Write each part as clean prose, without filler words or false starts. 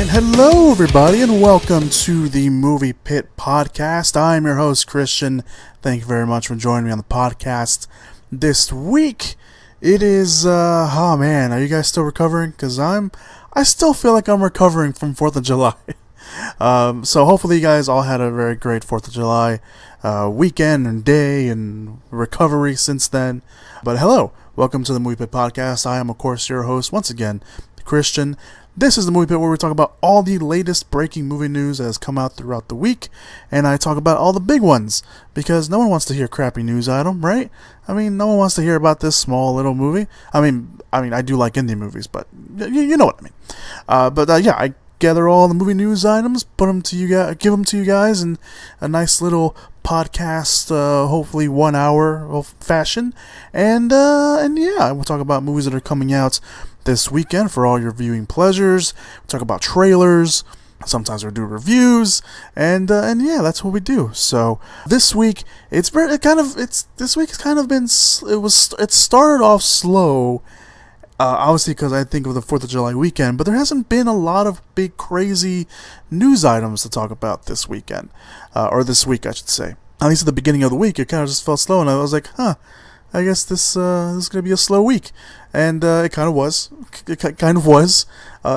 Hello everybody and welcome to the Movie Pit Podcast. I'm your host Christian. Thank you very much for joining me on the podcast this week. It is, oh man, are you guys still recovering? Because I still feel like I'm recovering from 4th of July. So hopefully you guys all had a very great 4th of July weekend and day and recovery since then. But hello, welcome to the Movie Pit Podcast. I am of course your host once again, Christian. This is the Movie Pit where we talk about all the latest breaking movie news that has come out throughout the week, and I talk about all the big ones, because no one wants to hear crappy news item, right? I mean, no one wants to hear about this small little movie. I mean, I do like indie movies, but you know what I mean. Yeah, I gather all the movie news items, put them to you guys, give them to you guys in a nice little podcast, hopefully 1 hour of fashion, and yeah, we'll talk about movies that are coming out this weekend for all your viewing pleasures. We'll talk about trailers. Sometimes we'll do reviews, and yeah, that's what we do. So this week, it started off slow, obviously because I think of the 4th of July weekend, but there hasn't been a lot of big crazy news items to talk about this weekend, or this week I should say. At least at the beginning of the week, it kind of just felt slow, and I was like, I guess this is going to be a slow week. And it kind of was.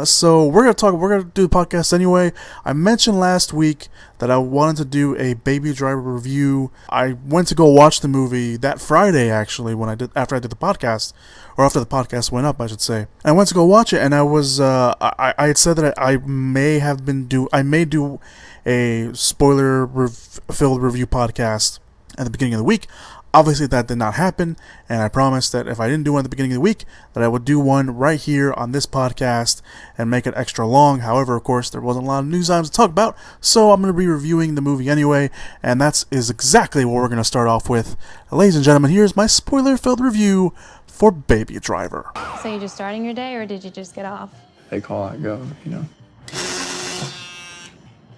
So we're going to do the podcast anyway. I mentioned last week that I wanted to do a Baby Driver review. I went to go watch the movie that Friday, actually, after I did the podcast, or after the podcast went up, I should say. I went to go watch it, and I was I had said that I may do a spoiler-filled review podcast at the beginning of the week. Obviously, that did not happen, and I promised that if I didn't do one at the beginning of the week, that I would do one right here on this podcast and make it extra long. However, of course, there wasn't a lot of news items to talk about, so I'm going to be reviewing the movie anyway, and that is exactly what we're going to start off with. Ladies and gentlemen, here's my spoiler-filled review for Baby Driver. So you're just starting your day, or did you just get off? They call, I go, you know.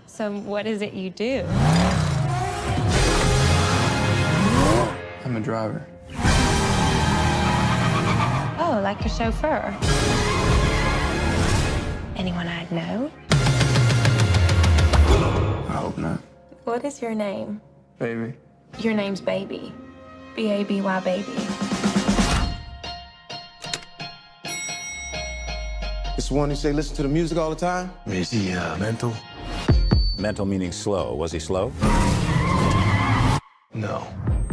So what is it you do? I'm a driver. Oh, like a chauffeur. Anyone I'd know? I hope not. What is your name? Baby. Your name's Baby. B-A-B-Y, Baby. It's the one who say listen to the music all the time? Is he mental? Mental meaning slow. Was he slow? No.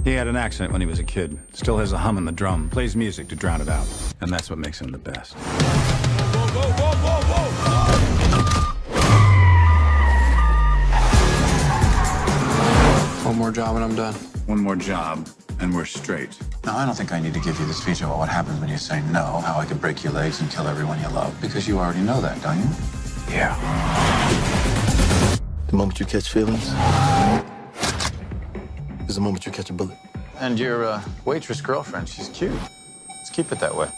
He had an accident when he was a kid. Still has a hum in the drum. Plays music to drown it out. And that's what makes him the best. Whoa, whoa, whoa, whoa, whoa! One more job and I'm done. One more job, and we're straight. Now, I don't think I need to give you this speech about what happens when you say no, how I could break your legs and kill everyone you love, because you already know that, don't you? Yeah. The moment you catch feelings is the moment you catch a bullet. And your waitress girlfriend, she's cute. Let's keep it that way.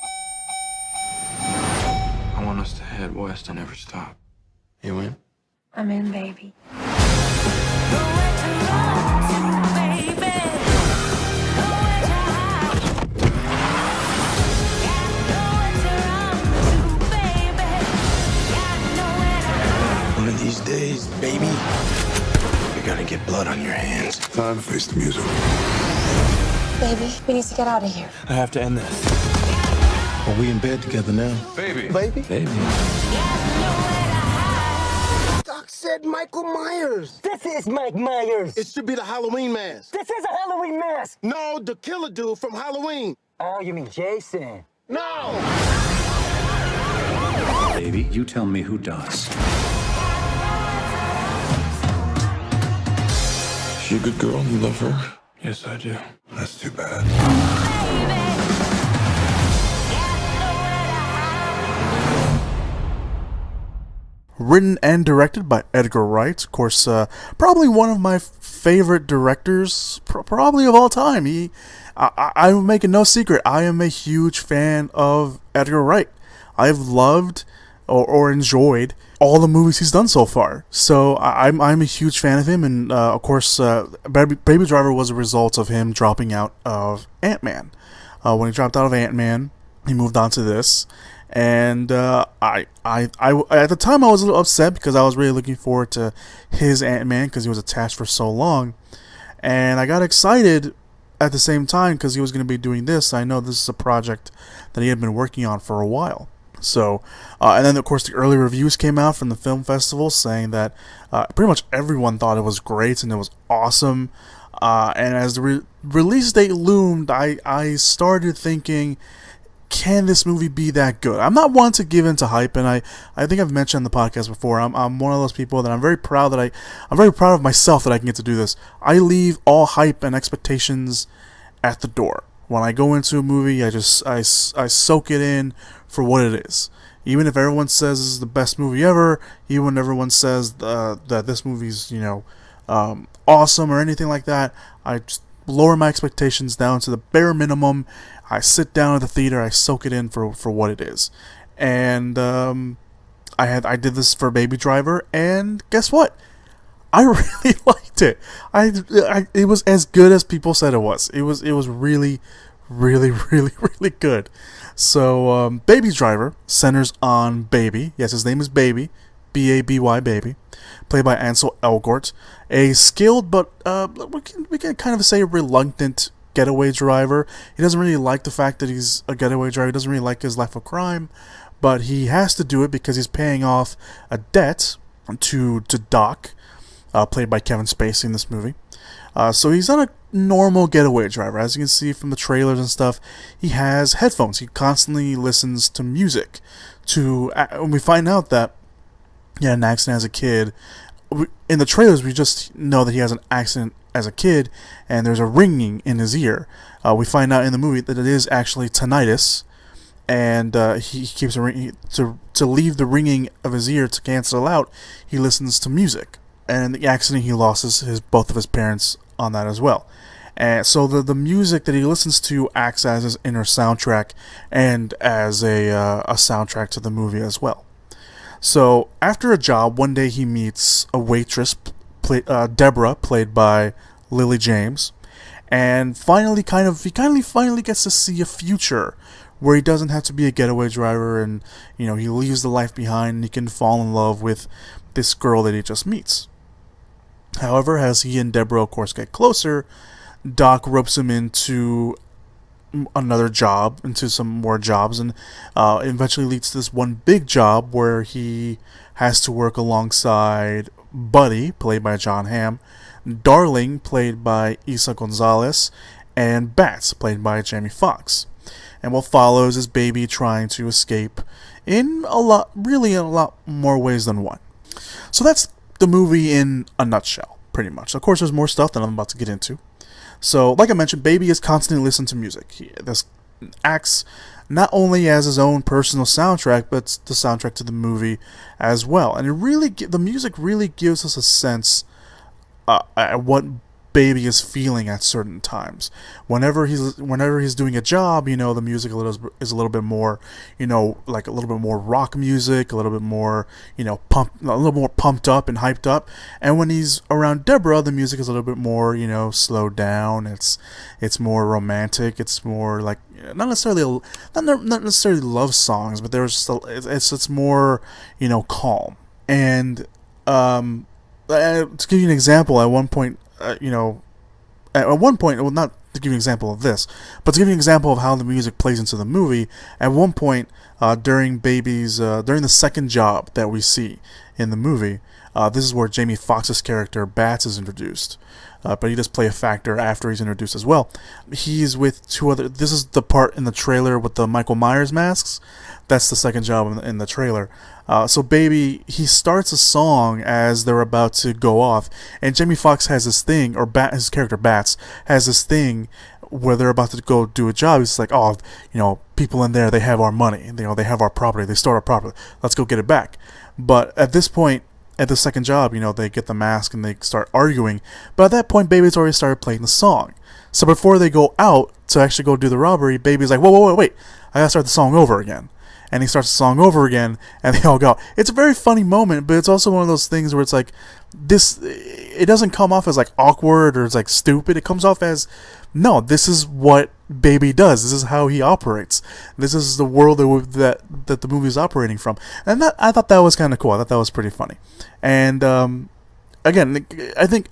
I want us to head west and never stop. You in? I'm in, baby. One of these days, baby, you're gonna get blood on your hands. Time to face the music. Baby, we need to get out of here. I have to end this. Are we in bed together now? Baby. Baby? Baby. Doc said Michael Myers. This is Mike Myers. It should be the Halloween mask. This is a Halloween mask. No, the killer dude from Halloween. Oh, you mean Jason? No! Baby, you tell me who does. She a good girl? You love her? Yes, I do. That's too bad. Written and directed by Edgar Wright. Of course, probably one of my favorite directors, probably of all time. I'm making no secret, I am a huge fan of Edgar Wright. I've loved or enjoyed all the movies he's done so far. So I'm a huge fan of him, and of course, Baby Driver was a result of him dropping out of Ant-Man. When he dropped out of Ant-Man, he moved on to this, And I at the time I was a little upset because I was really looking forward to his Ant-Man because he was attached for so long, and I got excited at the same time because he was going to be doing this. I know this is a project that he had been working on for a while. So, and then of course the early reviews came out from the film festival saying that pretty much everyone thought it was great and it was awesome. And as the release date loomed, I started thinking, can this movie be that good? I'm not one to give into hype, and I think I've mentioned on the podcast before. I'm one of those people that I'm very proud of myself that I can get to do this. I leave all hype and expectations at the door. When I go into a movie, I soak it in for what it is. Even if everyone says this is the best movie ever, even when everyone says that this movie's awesome or anything like that, I just lower my expectations down to the bare minimum. I sit down at the theater, I soak it in for what it is. And I did this for Baby Driver, and guess what? I really liked it. It was as good as people said it was. It was really, really, really, really good. So Baby Driver centers on Baby. Yes, his name is Baby, B-A-B-Y, Baby, played by Ansel Elgort, a skilled but we can kind of say a reluctant getaway driver. He doesn't really like the fact that he's a getaway driver. He doesn't really like his life of crime, but he has to do it because he's paying off a debt to Doc, played by Kevin Spacey in this movie. So he's not a normal getaway driver. As you can see from the trailers and stuff, he has headphones. He constantly listens to music. When we find out that he had an accident as a kid, in the trailers we just know that he has an accident as a kid, and there's a ringing in his ear. We find out in the movie that it is actually tinnitus, and he keeps a ring to leave the ringing of his ear to cancel out. He listens to music, and in the accident he loses both of his parents on that as well. And so the music that he listens to acts as his inner soundtrack and as a soundtrack to the movie as well. So after a job, one day he meets a waitress, Deborah, played by Lily James, and finally gets to see a future where he doesn't have to be a getaway driver, and he leaves the life behind and he can fall in love with this girl that he just meets. However, as he and Deborah of course get closer, Doc ropes him into another job, into some more jobs, and eventually leads to this one big job where he has to work alongside Buddy, played by John Hamm, Darling, played by Isa Gonzalez, and Bats, played by Jamie Foxx. And what follows is Baby trying to escape in a lot more ways than one. So that's the movie in a nutshell, pretty much. Of course, there's more stuff that I'm about to get into. So, like I mentioned, Baby is constantly listening to music. This acts not only as his own personal soundtrack, but the soundtrack to the movie as well. And the music really gives us a sense at what Baby is feeling at certain times. Whenever he's doing a job, the music is a little bit more, like a little bit more rock music, a little bit more, pumped up and hyped up. And when he's around Deborah, the music is a little bit more, slowed down. It's more romantic. It's more like not necessarily love songs, but it's more, calm. And to give you an example, at one point, well, not to give you an example of this, but to give you an example of how the music plays into the movie, at one point, during the second job that we see in the movie, this is where Jamie Foxx's character, Bats, is introduced. But he does play a factor after he's introduced as well. He's with two other... This is the part in the trailer with the Michael Myers masks. That's the second job in the trailer. So Baby, he starts a song as they're about to go off, and Jamie Foxx has this thing, or his character Bats has this thing where they're about to go do a job. He's like, people in there, they have our money, they have our property, they stole our property, let's go get it back. But at this point, at the second job, they get the mask and they start arguing. But at that point, Baby's already started playing the song. So before they go out to actually go do the robbery, Baby's like, whoa, wait, I gotta start the song over again. and he starts the song over again, and they all go. It's a very funny moment, but it's also one of those things where it's like this. It doesn't come off as like awkward or it's like stupid. It comes off as, no, this is what Baby does. This is how he operates. This is the world that the movie is operating from, and that I thought that was kind of cool. I thought that was pretty funny, and again, I think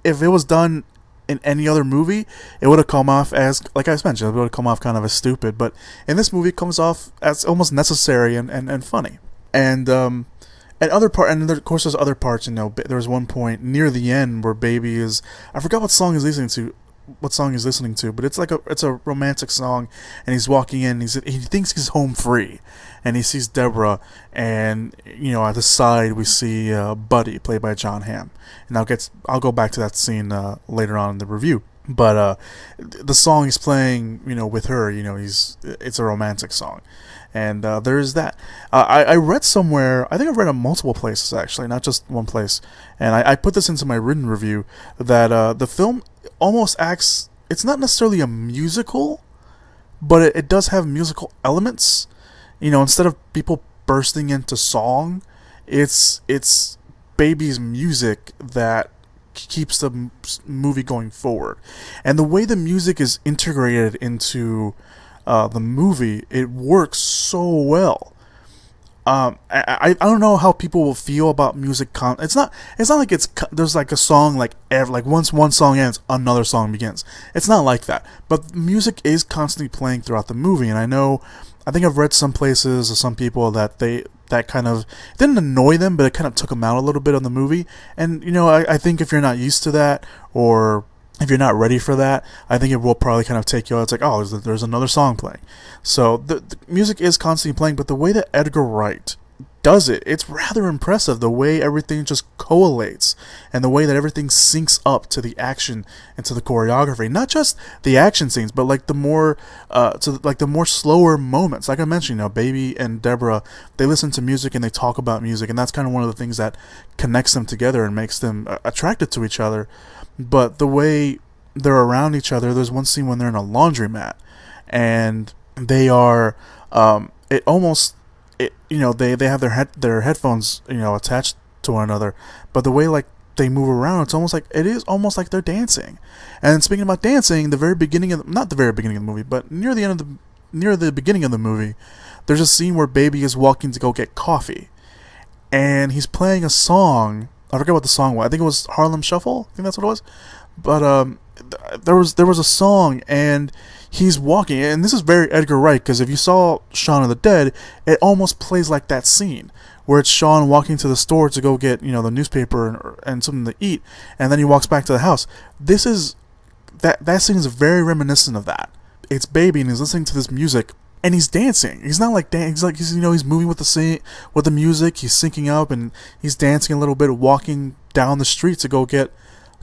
if it was done in any other movie, it would have come off as, like I mentioned, it would have come off kind of as stupid. But in this movie, it comes off as almost necessary and funny. And other part, and of course, there's other parts. There was one point near the end where Baby is, I forgot what song he's listening to, but it's a romantic song, and he's walking in, he thinks he's home free, and he sees Deborah, and at the side we see Buddy, played by John Hamm, and I'll go back to that scene later on in the review. But the song he's playing, with her, it's a romantic song, and there's that. I read somewhere, I think I've read it multiple places actually, not just one place, and I put this into my written review, that the film almost acts, it's not necessarily a musical, but it does have musical elements. Instead of people bursting into song, it's Baby's music that keeps the movie going forward. And the way the music is integrated into the movie, it works so well. I don't know how people will feel about music. It's not like there's like a song like once one song ends, another song begins. It's not like that. But music is constantly playing throughout the movie, and I think I've read some places or some people that kind of didn't annoy them, but it kind of took them out a little bit on the movie. And I think if you're not used to that, or if you're not ready for that, I think it will probably kind of take you out. It's like, oh, there's another song playing. So the music is constantly playing, but the way that Edgar Wright does it, it's rather impressive. The way everything just collates, and the way that everything syncs up to the action and to the choreography. Not just the action scenes, but like the more slower moments. Like I mentioned, Baby and Deborah, they listen to music and they talk about music, and that's kind of one of the things that connects them together and makes them attracted to each other. But the way they're around each other, there's one scene when they're in a laundromat, and they are, they have their headphones, attached to one another, but the way like they move around, it is almost like they're dancing. And speaking about dancing, not the very beginning of the movie, but near the beginning of the movie, there's a scene where Baby is walking to go get coffee, and he's playing a song. I forget what the song was. I think it was Harlem Shuffle. I think that's what it was. But there was a song, and he's walking, and this is very Edgar Wright, because if you saw Shaun of the Dead, it almost plays like that scene where it's Shaun walking to the store to go get the newspaper and something to eat, and then he walks back to the house. That scene is very reminiscent of that. It's Baby, and he's listening to this music, and he's dancing. He's not like dancing. He's moving with the music. He's syncing up, and he's dancing a little bit, walking down the street to go get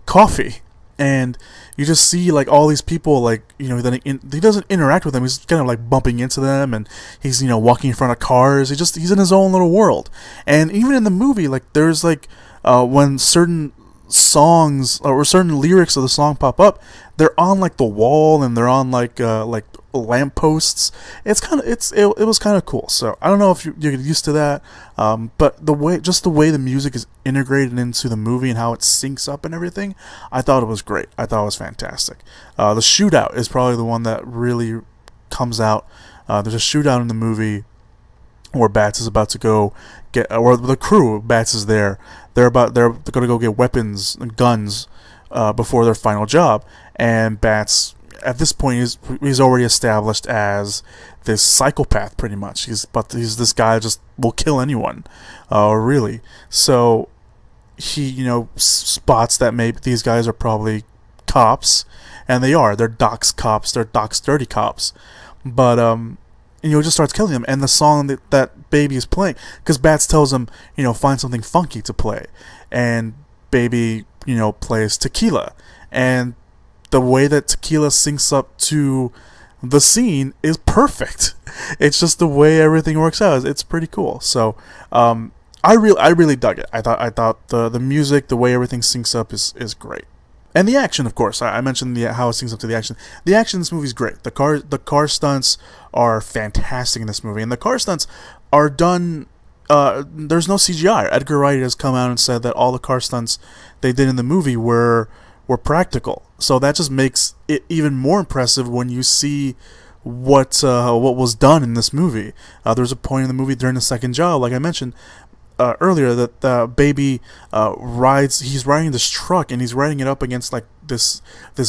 coffee. And you just see like all these people, he doesn't interact with them. He's kind of like bumping into them, and he's walking in front of cars. He's in his own little world. And even in the movie, there's when certain songs or certain lyrics of the song pop up, they're on the wall, and they're on lampposts. It was kind of cool. So I don't know if you get used to that, but the way the music is integrated into the movie and how it syncs up and everything, I thought it was great. I thought it was fantastic. The shootout is probably the one that really comes out. There's a shootout in the movie where Bats is about to go get, or the crew, Bats is there. They're going to go get weapons and guns before their final job, and Bats, at this point, he's already established as this psychopath, pretty much. He's this guy just will kill anyone, really. So he, spots that maybe these guys are probably cops, and they are. They're Doc's cops. They're Doc's dirty cops. But just starts killing them. And the song that Baby is playing, because Bats tells him, find something funky to play, and Baby, plays Tequila, and the way that Tequila syncs up to the scene is perfect. It's just the way everything works out. It's pretty cool. So I really dug it. I thought the music, the way everything syncs up is great. And the action, of course. I mentioned how it syncs up to the action. The action in this movie is great. The car stunts are fantastic in this movie, and the car stunts are done. There's no CGI. Edgar Wright has come out and said that all the car stunts they did in the movie were practical. So that just makes it even more impressive when you see what was done in this movie. There's a point in the movie during the second job, like I mentioned earlier, that the baby he's riding this truck, and he's riding it up against like this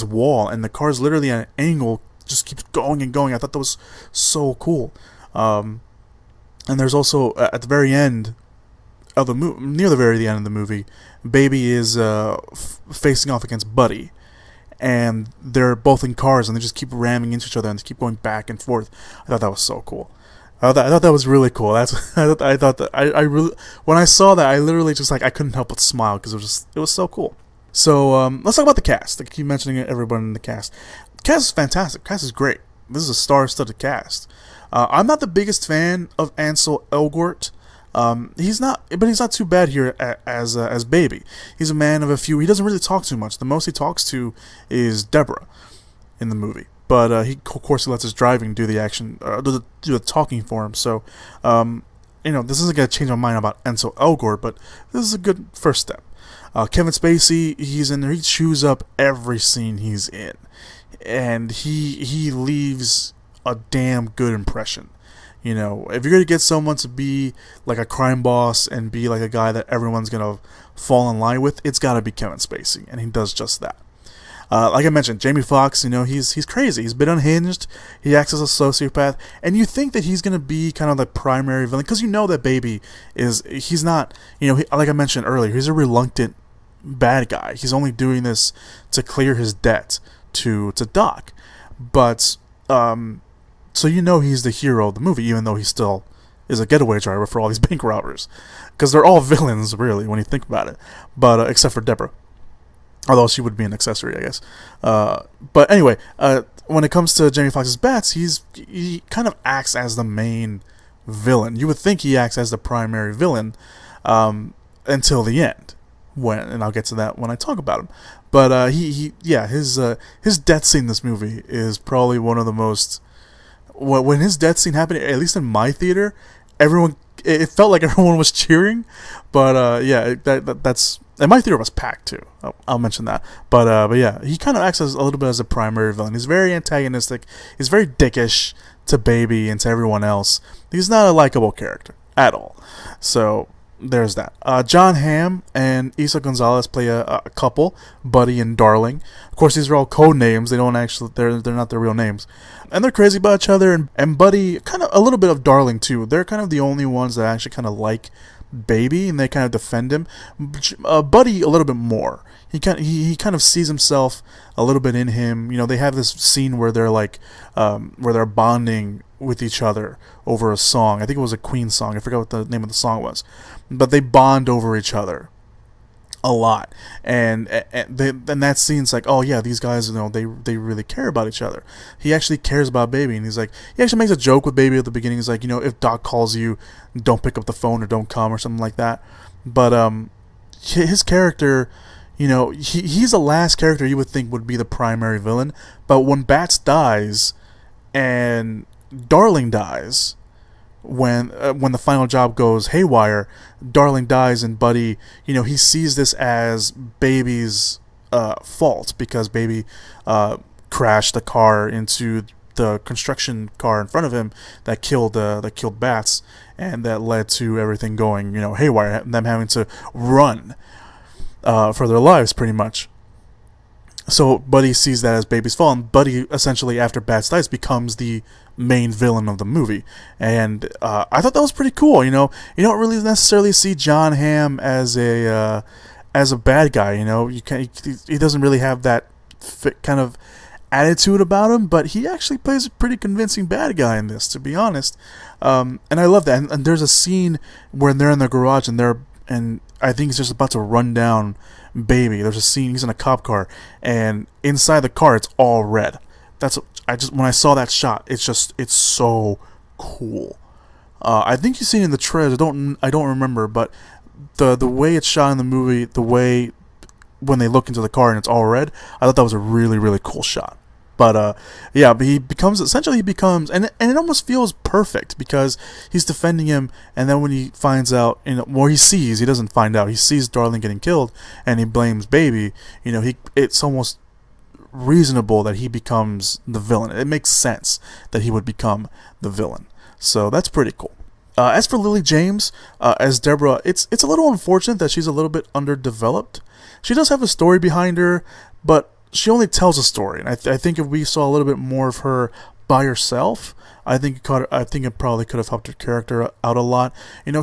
wall, and the car's literally at an angle, just keeps going and going. I thought that was so cool. And there's also at the very end of the movie, near the very end of the movie, baby is facing off against Buddy, and they're both in cars, and they just keep ramming into each other, and they keep going back and forth. I thought that was so cool. I thought that was really cool. I thought that I really, when I saw that, I literally just I couldn't help but smile, because it was so cool. So let's talk about the cast. I keep mentioning everyone in the cast. The cast is fantastic. The cast is great. This is a star-studded cast. I'm not the biggest fan of Ansel Elgort. He's not too bad here as Baby. He's a man of a few. He doesn't really talk too much. The most he talks to is Deborah in the movie. But he lets his driving do the action, do the talking for him. So, this isn't gonna change my mind about Ansel Elgort, but this is a good first step. Kevin Spacey, he's in there. He chews up every scene he's in, and he leaves a damn good impression. If you're gonna get someone to be like a crime boss and be like a guy that everyone's gonna fall in line with, it's gotta be Kevin Spacey, and he does just that. Like I mentioned, Jamie Foxx, he's crazy. He's been unhinged. He acts as a sociopath, and you think that he's gonna be kind of the primary villain, because that Baby he's not. Like I mentioned earlier, he's a reluctant bad guy. He's only doing this to clear his debt to Doc, but so he's the hero of the movie, even though he still is a getaway driver for all these bank robbers, because they're all villains, really, when you think about it. But except for Deborah. Although she would be an accessory, I guess. But anyway, when it comes to Jamie Foxx's Bats, he kind of acts as the main villain. You would think he acts as the primary villain until the end, and I'll get to that when I talk about him. But his death scene in this movie is probably one of the most. When his death scene happened, at least in my theater, it felt like everyone was cheering. But that's. And my theater was packed too. I'll mention that. But yeah, he kind of acts a little bit as a primary villain. He's very antagonistic. He's very dickish to Baby and to everyone else. He's not a likable character at all. So there's that. John Hamm and Isa Gonzalez play a couple, Buddy and Darling. Of course, these are all code names. They're not their real names, and they're crazy about each other. And Buddy, kind of a little bit of Darling too. They're kind of the only ones that actually kind of like Baby, and they kind of defend him. Buddy a little bit more. He kind of sees himself a little bit in him. They have this scene where they're where they're bonding with each other over a song. I think it was a Queen song. I forgot what the name of the song was, but they bond over each other a lot, and that scene's like, oh yeah, these guys, they really care about each other. He actually cares about Baby, and he actually makes a joke with Baby at the beginning. He's like, if Doc calls you, don't pick up the phone or don't come or something like that. But his character, he's the last character you would think would be the primary villain. But when Bats dies and Darling dies, when the final job goes haywire, Darling dies, and Buddy, he sees this as Baby's fault, because Baby crashed the car into the construction car in front of him that killed Bats, and that led to everything going haywire, them having to run for their lives pretty much. So Buddy sees that as Baby's fault, and Buddy essentially, after Bats dies, becomes the main villain of the movie. And I thought that was pretty cool. You don't really necessarily see John Hamm as a bad guy. He doesn't really have that kind of attitude about him, but he actually plays a pretty convincing bad guy in this, to be honest. And I love that. And there's a scene where they're in the garage, and I think he's just about to run down Baby. There's a scene, he's in a cop car, and inside the car it's all red. When I saw that shot, it's so cool. I think you've seen it in the trailer. I don't remember, but the way it's shot in the movie, the way when they look into the car and it's all red. I thought that was a really, really cool shot. But but he becomes, and it almost feels perfect because he's defending him, and then when he finds out, he doesn't find out, he sees Darling getting killed, and he blames Baby. It's almost reasonable that he becomes the villain. It makes sense that he would become the villain. So that's pretty cool. As for Lily James as Deborah, it's a little unfortunate that she's a little bit underdeveloped. She does have a story behind her, but she only tells a story, and I think if we saw a little bit more of her by herself, I think it probably could have helped her character out a lot.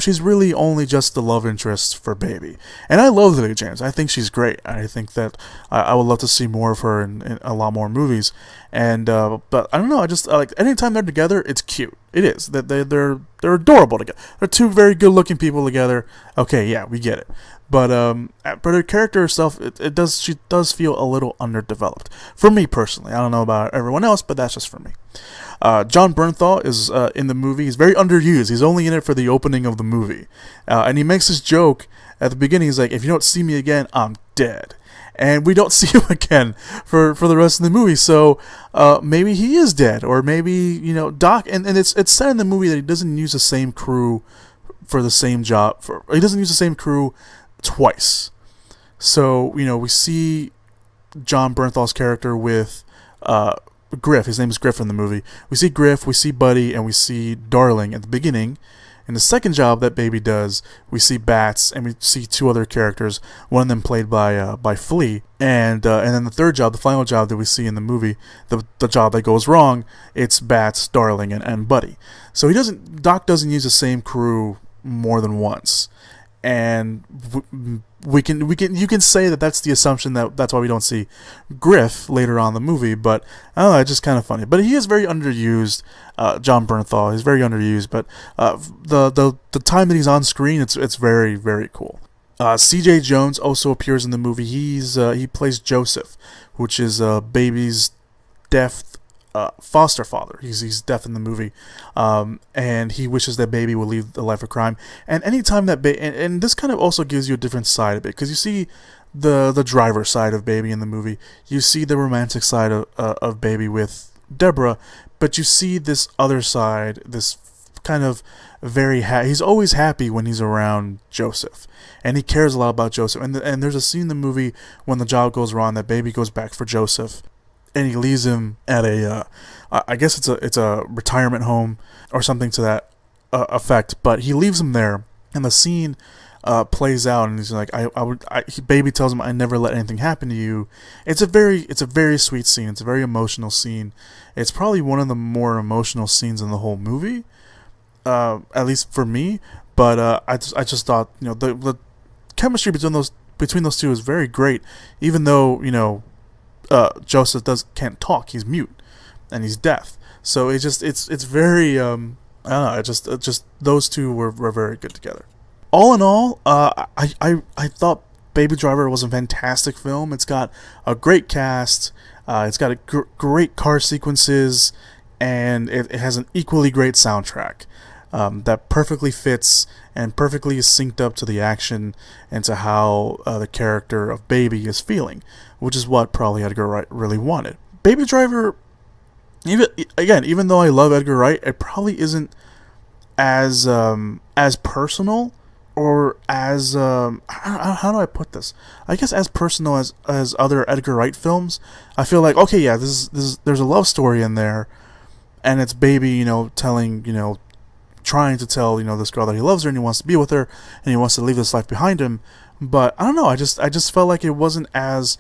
She's really only just the love interest for Baby, and I love Lily James. I think she's great. I think that I would love to see more of her in a lot more movies. And but I don't know. I just like anytime they're together, it's cute. It is that they're adorable together. They're two very good looking people together. Okay, yeah, we get it. But her character herself, she does feel a little underdeveloped for me personally. I don't know about everyone else, but that's just for me. John Bernthal is in the movie. He's very underused. He's only in it for the opening of the movie, and he makes this joke at the beginning. He's like, "If you don't see me again, I'm dead." And we don't see him again for the rest of the movie. So maybe he is dead, or maybe Doc. And it's said in the movie that he doesn't use the same crew for the same job. He doesn't use the same crew twice. So we see John Bernthal's character with Griff. His name is Griff in the movie. We see Griff, we see Buddy, and we see Darling at the beginning. In the second job that Baby does, we see Bats, and we see two other characters. One of them played by Flea, and then the third job, the final job that we see in the movie, the job that goes wrong, it's Bats, Darling, and Buddy. So Doc doesn't use the same crew more than once, and you can say that that's the assumption that's why we don't see Griff later on in the movie. But I don't know, it's just kind of funny. But he is very underused. John Bernthal is very underused, but the time that he's on screen, it's very, very cool. C.J. Jones also appears in the movie. He plays Joseph, which is Baby's deaf foster father. He's deaf in the movie, and he wishes that Baby will leave the life of crime. And anytime that and this kind of also gives you a different side of it, because you see the driver side of Baby in the movie, you see the romantic side of Baby with Deborah, but you see this other side, this kind of he's always happy when he's around Joseph, and he cares a lot about Joseph. And there's a scene in the movie when the job goes wrong that Baby goes back for Joseph, and he leaves him at I guess it's a retirement home or something to that effect. But he leaves him there, and the scene plays out, and he's like, Baby tells him, "I never let anything happen to you." It's a very sweet scene. It's a very emotional scene. It's probably one of the more emotional scenes in the whole movie, at least for me. But I just thought the chemistry between those two is very great, even though Joseph can't talk. He's mute and he's deaf. So it's very I don't know. It just those two were very good together. All in all, I thought Baby Driver was a fantastic film. It's got a great cast. It's got great car sequences, and it has an equally great soundtrack that perfectly fits and perfectly is synced up to the action and to how the character of Baby is feeling, which is what probably Edgar Wright really wanted. Baby Driver, even though I love Edgar Wright, it probably isn't as personal, or as how do I put this? I guess as personal as other Edgar Wright films. I feel like, okay, yeah, there's a love story in there, and it's Baby, trying to tell this girl that he loves her and he wants to be with her and he wants to leave this life behind him. But I don't know, I just felt like it wasn't as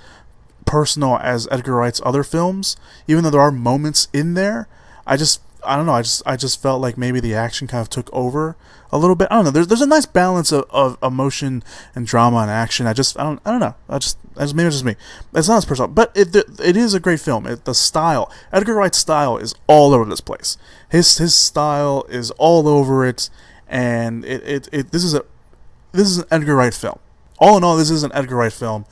personal as Edgar Wright's other films, even though there are moments in there. I don't know, I just felt like maybe the action kind of took over a little bit. I don't know, there's a nice balance of emotion and drama and action. I don't know, maybe it's just me. It's not as personal, but it is a great film. The style, Edgar Wright's style, is all over this place. His style is all over it, and this is an Edgar Wright film. All in all, this is an Edgar Wright film.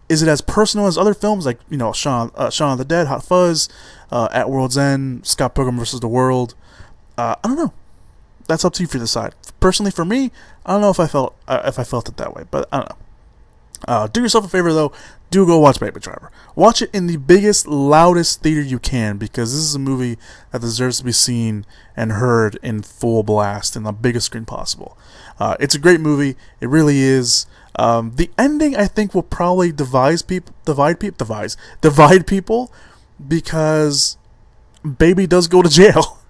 Is it as personal as other films like Shaun of the Dead, Hot Fuzz, At World's End, Scott Pilgrim vs. the World? I don't know. That's up to you to decide. Personally, for me, I don't know if I felt it that way, but I don't know. Do yourself a favor though. Do go watch Baby Driver. Watch it in the biggest, loudest theater you can, because this is a movie that deserves to be seen and heard in full blast in the biggest screen possible. It's a great movie. It really is. The ending, I think, will probably divide people, because Baby does go to jail.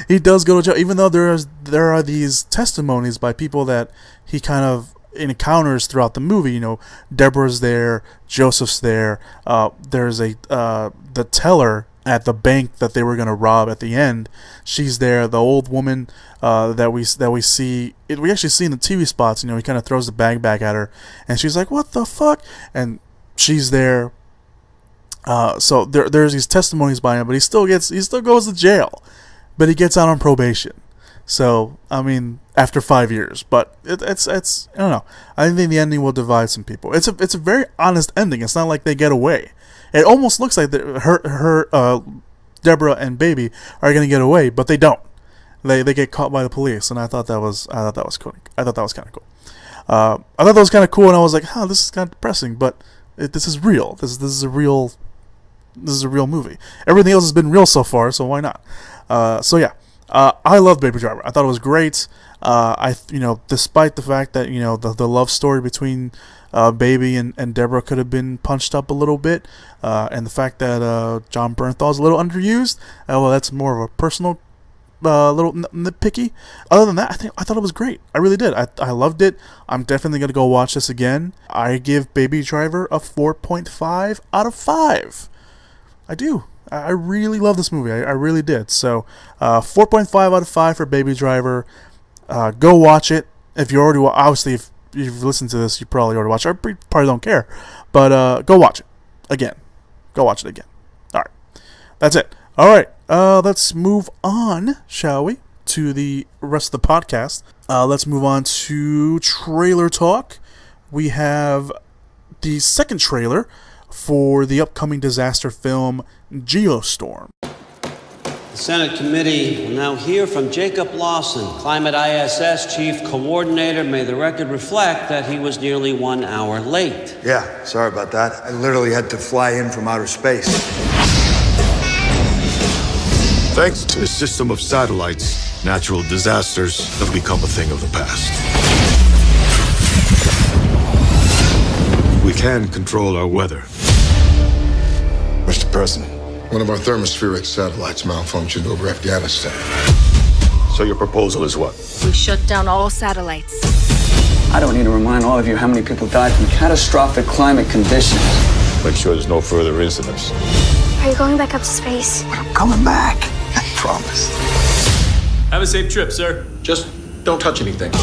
He does go to jail, even though there are these testimonies by people that he kind of encounters throughout the movie. You know, Deborah's there, Joseph's there. There's the teller at the bank that they were going to rob at the end. She's there. The old woman that we see, we actually see in the TV spots. You know, he kind of throws the bag back at her, and she's like, "What the fuck?" And she's there. So there's these testimonies by him, but he still goes to jail, but he gets out on probation. So, I mean, after 5 years, but it's I don't know. I think the ending will divide some people. It's a very honest ending. It's not like they get away. It almost looks like Deborah and Baby are gonna get away, but they don't. They get caught by the police, and I thought that was cool. I thought that was kind of cool. I thought that was kind of cool, and I was like, this is kind of depressing, but this is real. This is a real movie. Everything else has been real so far, so why not? So yeah. I love Baby Driver. I thought it was great. Despite the fact that the love story between Baby and Deborah could have been punched up a little bit, and the fact that John Bernthal is a little underused, well, that's more of a personal little nitpicky. Other than that, I thought it was great. I really did. I loved it. I'm definitely gonna go watch this again. I give Baby Driver a 4.5 out of 5. I do. I really love this movie. I really did. So, 4.5 out of 5 for Baby Driver. Go watch it. If you already obviously, if you've listened to this, you probably already watched it. I probably don't care. But go watch it again. Go watch it again. All right. That's it. All right. Let's move on, shall we, to the rest of the podcast. Let's move on to trailer talk. We have the second trailer for the upcoming disaster film Geostorm. The Senate committee will now hear from Jacob Lawson, Climate ISS Chief Coordinator. May the record reflect that he was nearly 1 hour late. Yeah, sorry about that. I literally had to fly in from outer space. Thanks to a system of satellites, natural disasters have become a thing of the past. We can control our weather. Mr. President, one of our thermospheric satellites malfunctioned over Afghanistan. So your proposal is what? We shut down all satellites. I don't need to remind all of you how many people died from catastrophic climate conditions. Make sure there's no further incidents. Are you going back up to space? I'm coming back. I promise. Have a safe trip, sir. Just don't touch anything.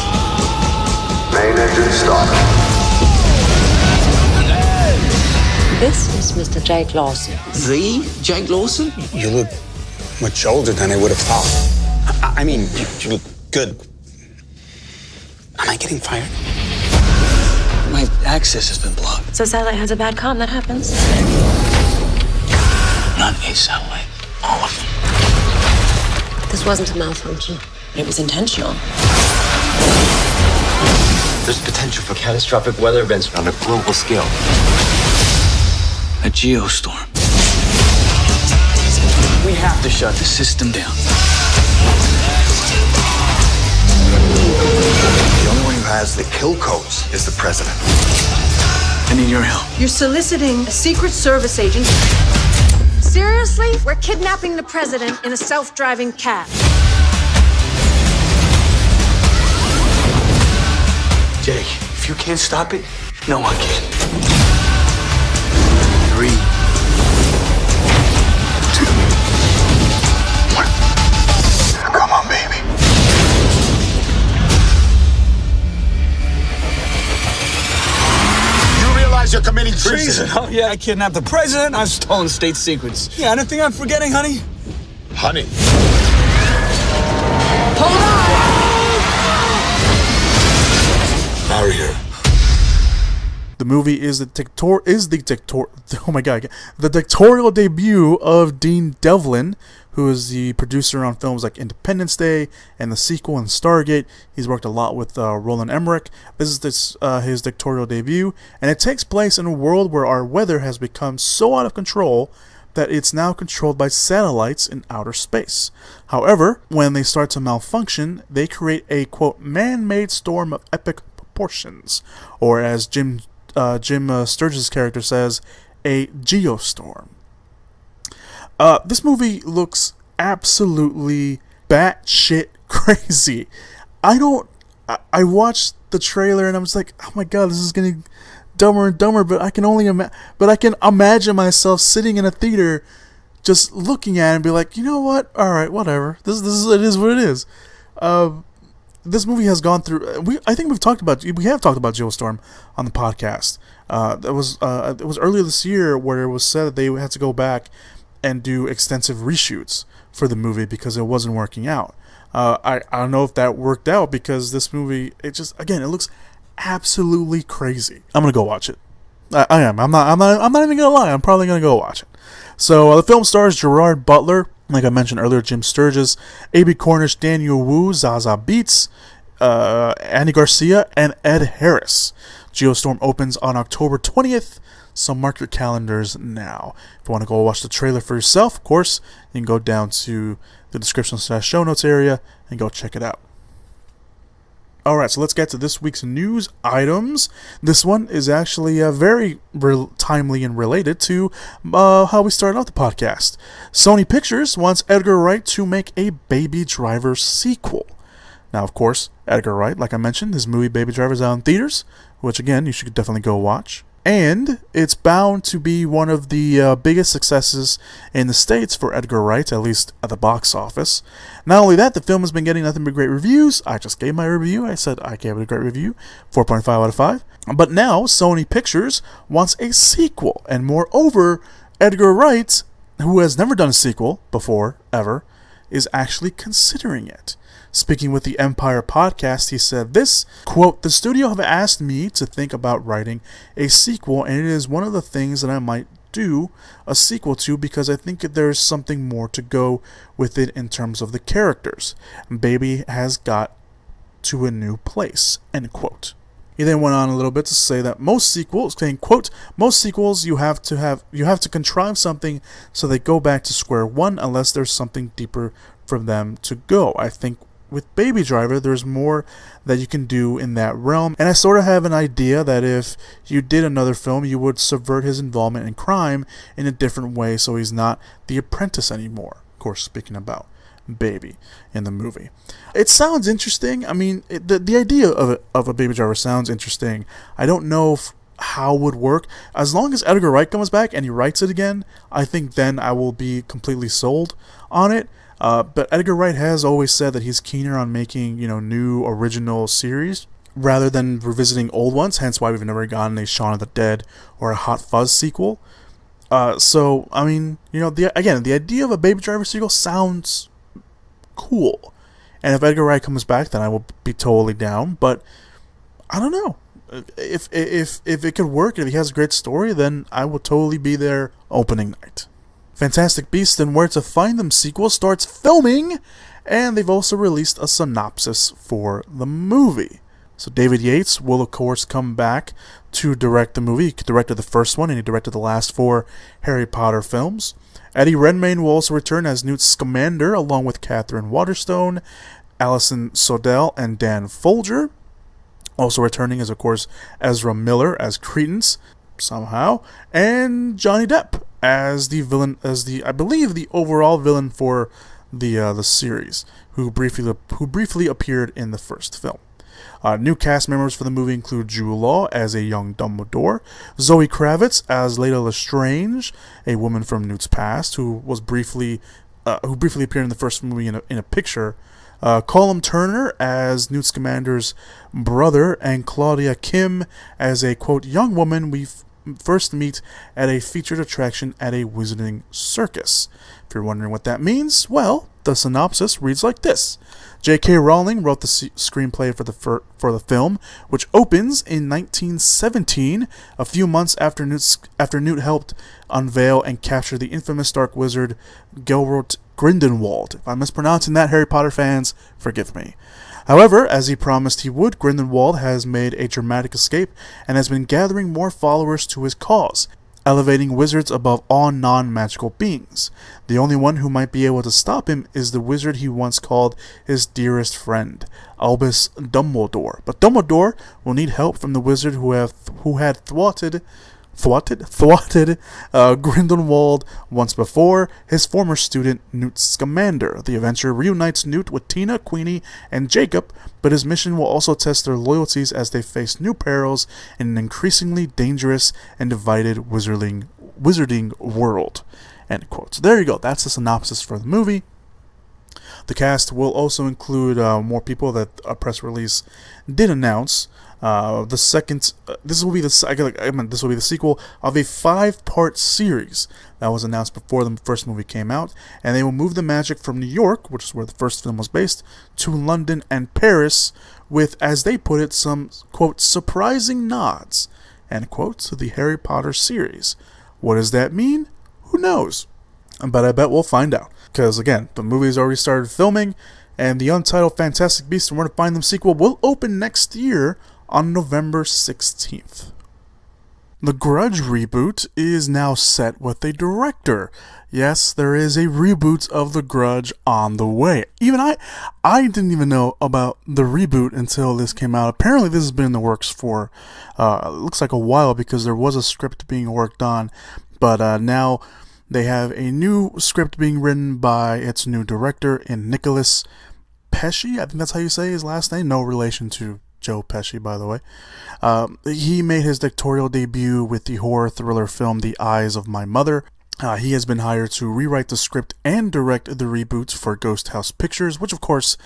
Main engine start. This is Mr. Jake Lawson. The Jake Lawson? You look much older than I would have thought. I mean, you look good. Am I getting fired? My access has been blocked. So satellite has a bad comm, that happens. Not a satellite. All of them. This wasn't a malfunction. It was intentional. There's potential for catastrophic weather events on a global scale. A geostorm. We have to shut the system down. The only one who has the kill codes is the president. I need your help. You're soliciting a Secret Service agent. Seriously? We're kidnapping the president in a self-driving cab. Jake, if you can't stop it, no one can. 3, 2, 1. Come on, baby. You realize you're committing treason? Oh, yeah, I kidnapped the president. I've stolen state secrets. Yeah, anything I'm forgetting, honey? Honey. Hold on! Marry her. The movie is the directorial debut of Dean Devlin, who is the producer on films like Independence Day and the sequel and Stargate. He's worked a lot with Roland Emmerich. This is his directorial debut, and it takes place in a world where our weather has become so out of control that it's now controlled by satellites in outer space. However, when they start to malfunction, they create a, quote, man-made storm of epic proportions, or as Jim Sturges' character says, a geostorm. This movie looks absolutely batshit crazy. I watched the trailer and I was like, oh my god, this is getting dumber and dumber, but I can imagine myself sitting in a theater just looking at it and be like, you know what? All right, whatever. It is what it is. This movie has gone through. We have talked about Geostorm on the podcast. It was earlier this year where it was said that they had to go back and do extensive reshoots for the movie because it wasn't working out. I don't know if that worked out because this movie, it looks absolutely crazy. I'm gonna go watch it. I am. I'm not even gonna lie. I'm probably gonna go watch it. So the film stars Gerard Butler, like I mentioned earlier, Jim Sturges, A.B. Cornish, Daniel Wu, Zaza Beetz, Andy Garcia, and Ed Harris. Geostorm opens on October 20th, so mark your calendars now. If you want to go watch the trailer for yourself, of course, you can go down to the description/show notes area and go check it out. Alright, so let's get to this week's news items. This one is actually very timely and related to how we started out the podcast. Sony Pictures wants Edgar Wright to make a Baby Driver sequel. Now, of course, Edgar Wright, like I mentioned, his movie Baby Driver is out in theaters, which again, you should definitely go watch. And it's bound to be one of the biggest successes in the States for Edgar Wright, at least at the box office. Not only that, the film has been getting nothing but great reviews. I just gave my review. I said I gave it a great review, 4.5 out of 5. But now, Sony Pictures wants a sequel. And moreover, Edgar Wright, who has never done a sequel before, ever, is actually considering it. Speaking with the Empire podcast, he said this, quote, "The studio have asked me to think about writing a sequel, and it is one of the things that I might do a sequel to because I think there's something more to go with it in terms of the characters. Baby has got to a new place," end quote. He then went on a little bit to say that most sequels, saying, quote, "Most sequels you have to contrive something so they go back to square one unless there's something deeper for them to go. I think with Baby Driver, there's more that you can do in that realm, and I sort of have an idea that if you did another film, you would subvert his involvement in crime in a different way so he's not the apprentice anymore." Of course, speaking about Baby in the movie. It sounds interesting. I mean, the idea of a Baby Driver sounds interesting. I don't know how it would work. As long as Edgar Wright comes back and he writes it again, I think then I will be completely sold on it. But Edgar Wright has always said that he's keener on making, new original series rather than revisiting old ones, hence why we've never gotten a Shaun of the Dead or a Hot Fuzz sequel. So, I mean, the idea of a Baby Driver sequel sounds cool. And if Edgar Wright comes back, then I will be totally down, but I don't know. If it could work, if he has a great story, then I will totally be there opening night. Fantastic Beasts and Where to Find Them sequel starts filming, and they've also released a synopsis for the movie. So David Yates will, of course, come back to direct the movie. He directed the first one, and he directed the last 4 Harry Potter films. Eddie Redmayne will also return as Newt Scamander, along with Catherine Waterstone, Alison Sodell, and Dan Folger. Also returning is, of course, Ezra Miller as Credence, somehow, and Johnny Depp as the villain, I believe the overall villain for the series, who briefly appeared in the first film. New cast members for the movie include Jude Law as a young Dumbledore, Zoe Kravitz as Leda Lestrange, a woman from Newt's past who briefly appeared in the first movie in a picture, Colum Turner as Newt Scamander's brother, and Claudia Kim as a, quote, young woman we first meet at a featured attraction at a wizarding circus. If you're wondering what that means, well, the synopsis reads like this. J.K. Rowling wrote the screenplay for the film, which opens in 1917, a few months after Newt helped unveil and capture the infamous dark wizard Gellert Grindelwald. If I'm mispronouncing that, Harry Potter fans, forgive me. However, as he promised he would, Grindelwald has made a dramatic escape and has been gathering more followers to his cause, elevating wizards above all non-magical beings. The only one who might be able to stop him is the wizard he once called his dearest friend, Albus Dumbledore. But Dumbledore will need help from the wizard who had thwarted Grindelwald once before, his former student Newt Scamander. The adventure reunites Newt with Tina, Queenie, and Jacob, but his mission will also test their loyalties as they face new perils in an increasingly dangerous and divided wizarding world. End quote. So there you go. That's the synopsis for the movie. The cast will also include more people that a press release did announce. This will be the sequel of a 5-part series that was announced before the first movie came out, and they will move the magic from New York, which is where the first film was based, to London and Paris, with, as they put it, some, quote, surprising nods, end quote, to the Harry Potter series. What does that mean? Who knows? But I bet we'll find out, because again, the movie's already started filming, and the Untitled Fantastic Beasts and Where to Find Them sequel will open next year on November 16th. The Grudge reboot is now set with a director. Yes, there is a reboot of The Grudge on the way. Even I didn't even know about the reboot until this came out. Apparently this has been in the works for, looks like a while, because there was a script being worked on, but now they have a new script being written by its new director in Nicholas Pesci. I think that's how you say his last name. No relation to Joe Pesci, by the way. He made his directorial debut with the horror thriller film The Eyes of My Mother. He has been hired to rewrite the script and direct the reboots for Ghost House Pictures, which of course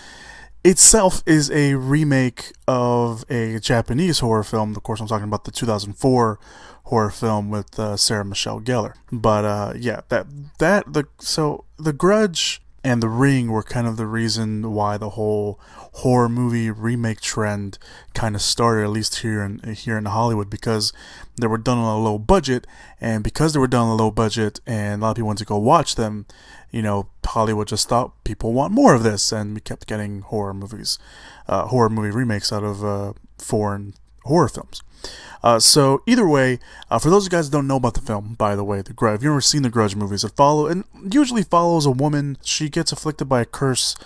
itself is a remake of a Japanese horror film. Of course, I'm talking about the 2004 horror film with Sarah Michelle Gellar. But yeah, so The Grudge and The Ring were kind of the reason why the whole horror movie remake trend kind of started, at least here in Hollywood, because they were done on a low budget, and because they were done on a low budget and a lot of people wanted to go watch them, you know, Hollywood just thought people want more of this, and we kept getting horror movie remakes out of foreign horror films. So either way, for those of you guys who don't know about the film, by the way, The Grudge, if you've never seen the Grudge movies, it usually follows a woman. She gets afflicted by a curse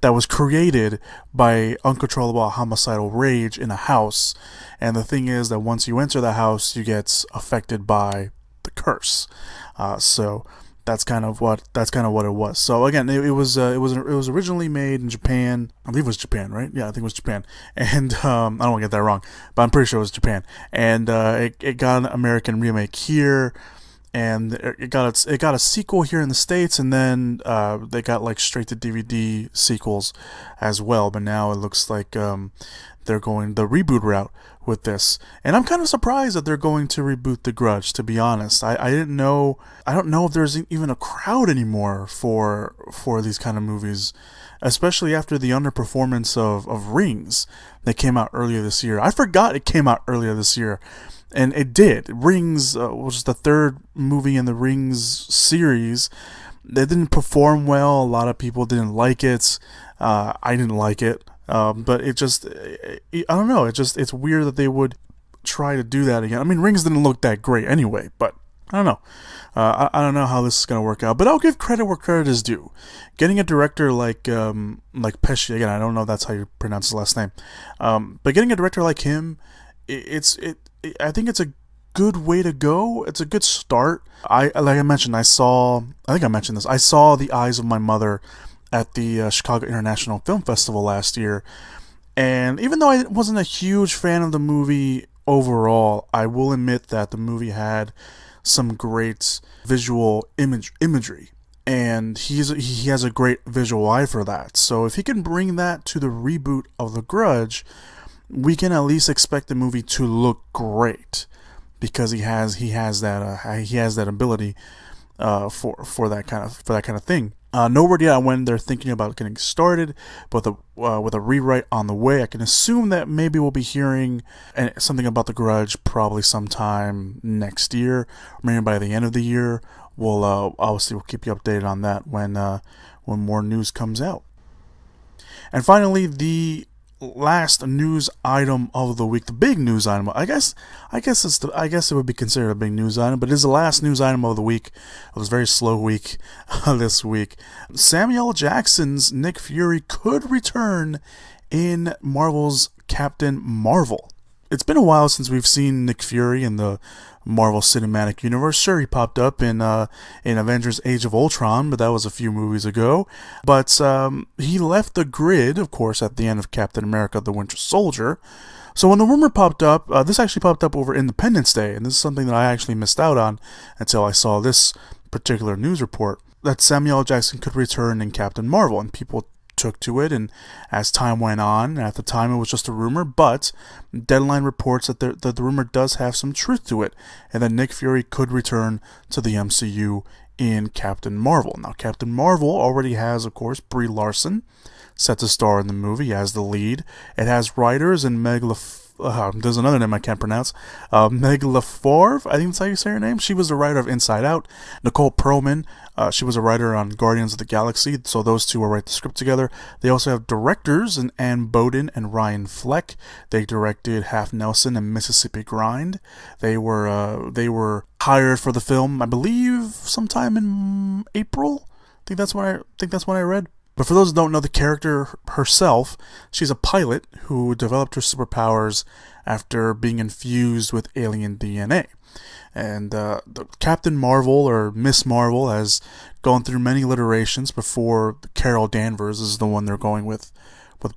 that was created by uncontrollable homicidal rage in a house, and the thing is that once you enter the house, you get affected by the curse. So that's kind of what it was. So again, it was originally made in Japan. I believe it was Japan, right? Yeah, I think it was Japan. And I don't want to get that wrong, but I'm pretty sure it was Japan. And it got an American remake here, and it got a sequel here in the States, and then they got like straight to DVD sequels as well. But now it looks like they're going the reboot route with this, and I'm kind of surprised that they're going to reboot The Grudge, to be honest. I don't know if there's even a crowd anymore for these kind of movies, especially after the underperformance of Rings that came out earlier this year. I forgot it came out earlier this year, and it did. Rings was the third movie in the Rings series. They didn't perform well. A lot of people didn't like it. I didn't like it. But it just, I don't know, it's weird that they would try to do that again. I mean, Rings didn't look that great anyway, but I don't know. I don't know how this is going to work out, but I'll give credit where credit is due. Getting a director like Pesci, again, I don't know if that's how you pronounce his last name, but getting a director like him, I think it's a good way to go. It's a good start. Like I mentioned, I saw The Eyes of My Mother at the Chicago International Film Festival last year, and even though I wasn't a huge fan of the movie overall, I will admit that the movie had some great visual imagery, and he has a great visual eye for that. So if he can bring that to the reboot of The Grudge, we can at least expect the movie to look great, because he has that ability for that kind of thing. No word yet on when they're thinking about getting started, but with a rewrite on the way, I can assume that maybe we'll be hearing something about The Grudge probably sometime next year, or maybe by the end of the year. We'll obviously we'll keep you updated on that when when more news comes out. And finally, the last news item of the week, the big news item. I guess it would be considered a big news item, but it is the last news item of the week. It was a very slow week this week. Samuel Jackson's Nick Fury could return in Marvel's Captain Marvel. It's been a while since we've seen Nick Fury in the Marvel Cinematic Universe. Sure, he popped up in Avengers Age of Ultron, but that was a few movies ago. But he left the grid, of course, at the end of Captain America the Winter Soldier. So when the rumor popped up, this actually popped up over Independence Day, and this is something that I actually missed out on until I saw this particular news report, that Samuel Jackson could return in Captain Marvel, and people took to it, and as time went on, at the time it was just a rumor, but Deadline reports that the rumor does have some truth to it, and that Nick Fury could return to the MCU in Captain Marvel. Now, Captain Marvel already has, of course, Brie Larson set to star in the movie as the lead. It has writers and there's another name I can't pronounce. Meg LaForve, I think that's how you say her name. She was the writer of Inside Out. Nicole Perlman, she was a writer on Guardians of the Galaxy, so those two will write the script together. They also have directors, Ann Bowden and Ryan Fleck. They directed Half Nelson and Mississippi Grind. They were hired for the film, I believe, sometime in April. I think that's when I read. But for those who don't know the character herself, she's a pilot who developed her superpowers after being infused with alien DNA. And the Captain Marvel, or Miss Marvel, has gone through many iterations before Carol Danvers is the one they're going with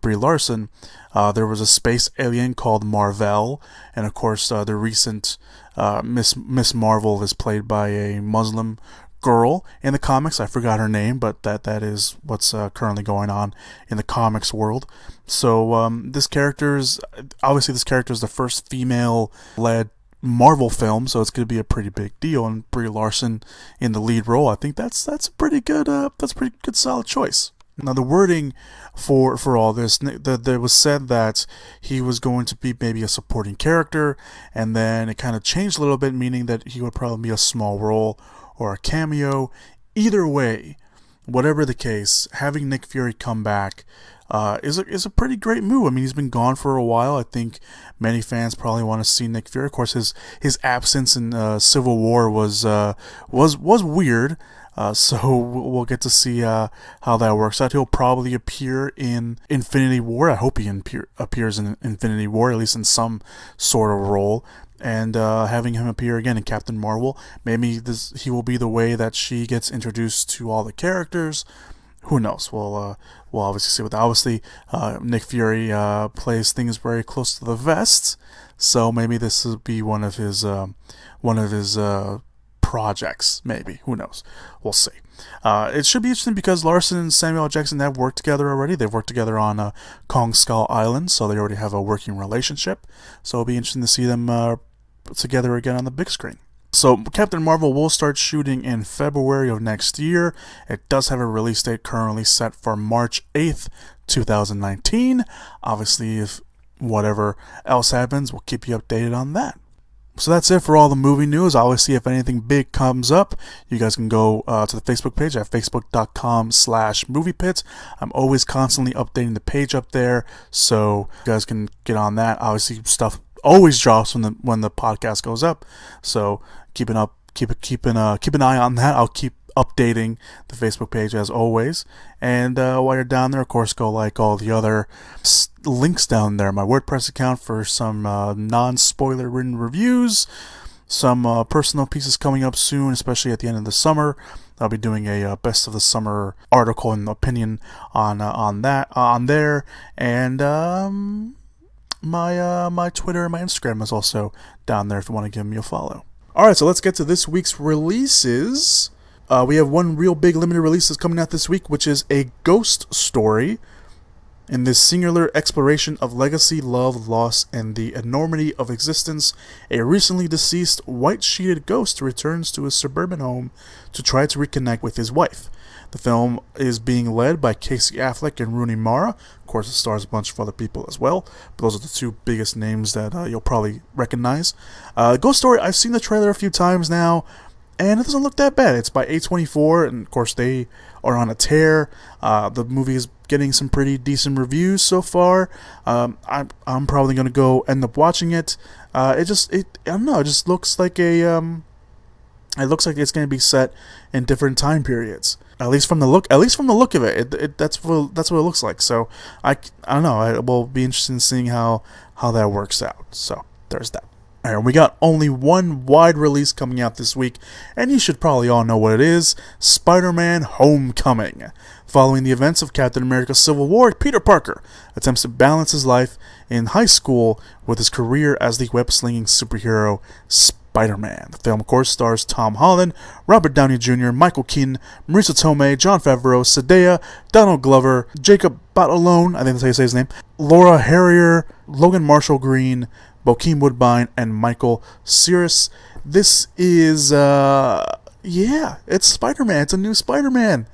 Brie Larson. There was a space alien called Marvel, and of course the recent Miss Marvel is played by a Muslim girl in the comics. I forgot her name, but that is what's currently going on in the comics world. So this character is the first female-led Marvel film, so it's going to be a pretty big deal. And Brie Larson in the lead role, I think that's a pretty good solid choice. Now, the wording for all this, there was said that he was going to be maybe a supporting character, and then it kind of changed a little bit, meaning that he would probably be a small role or a cameo. Either way, whatever the case, having Nick Fury come back is a pretty great move. I mean, he's been gone for a while. I think many fans probably want to see Nick Fury. Of course, his absence in Civil War was weird. So we'll get to see how that works out. He'll probably appear in Infinity War. I hope he appears in Infinity War, at least in some sort of role. And having him appear again in Captain Marvel, maybe he will be the way that she gets introduced to all the characters. Who knows? We'll obviously see. Obviously, Nick Fury plays things very close to the vest, so maybe this will be one of his projects. Maybe, who knows? We'll see. It should be interesting because Larson and Samuel Jackson have worked together already. They've worked together on Kong Skull Island, so they already have a working relationship. So it'll be interesting to see them together again on the big screen. So Captain Marvel will start shooting in February of next year. It does have a release date currently set for March 8th, 2019. Obviously, if whatever else happens, we'll keep you updated on that. So that's it for all the movie news. Obviously, if anything big comes up, you guys can go to the Facebook page at facebook.com/moviepit. I'm always constantly updating the page up there, so you guys can get on that. Obviously, stuff always drops when the podcast goes up, so keep an eye on that. I'll keep updating the Facebook page as always. And while you're down there, of course, go like all the other links down there. My WordPress account for some non-spoiler written reviews, some personal pieces coming up soon, especially at the end of the summer. I'll be doing a best of the summer article and opinion on there, and my Twitter and my Instagram is also down there if you want to give me a follow. Alright, so let's get to this week's releases. We have one real big limited release that's coming out this week, which is a ghost story. In this singular exploration of legacy, love, loss, and the enormity of existence, a recently deceased white-sheeted ghost returns to his suburban home to try to reconnect with his wife. The film is being led by Casey Affleck and Rooney Mara. Of course, it stars a bunch of other people as well, but those are the two biggest names that you'll probably recognize. Ghost Story, I've seen the trailer a few times now. and it doesn't look that bad. It's by A24, and of course they are on a tear. The movie is getting some pretty decent reviews so far. I'm probably gonna go end up watching it. I don't know. It just looks like it looks like it's gonna be set in different time periods. At least from the look of it, that's what it looks like. So I don't know. I will be interested in seeing how that works out. So there's that. Alright, we got only one wide release coming out this week, and you should probably all know what it is: Spider-Man Homecoming. Following the events of Captain America Civil War, Peter Parker attempts to balance his life in high school with his career as the web-slinging superhero Spider-Man. The film, of course, stars Tom Holland, Robert Downey Jr., Michael Keaton, Marisa Tomei, Jon Favreau, Zendaya, Donald Glover, Jacob Batalon, I think that's how you say his name, Laura Harrier, Logan Marshall Green, Bokeem Woodbine, and Michael Cyrus. This is, it's Spider-Man. It's a new Spider-Man.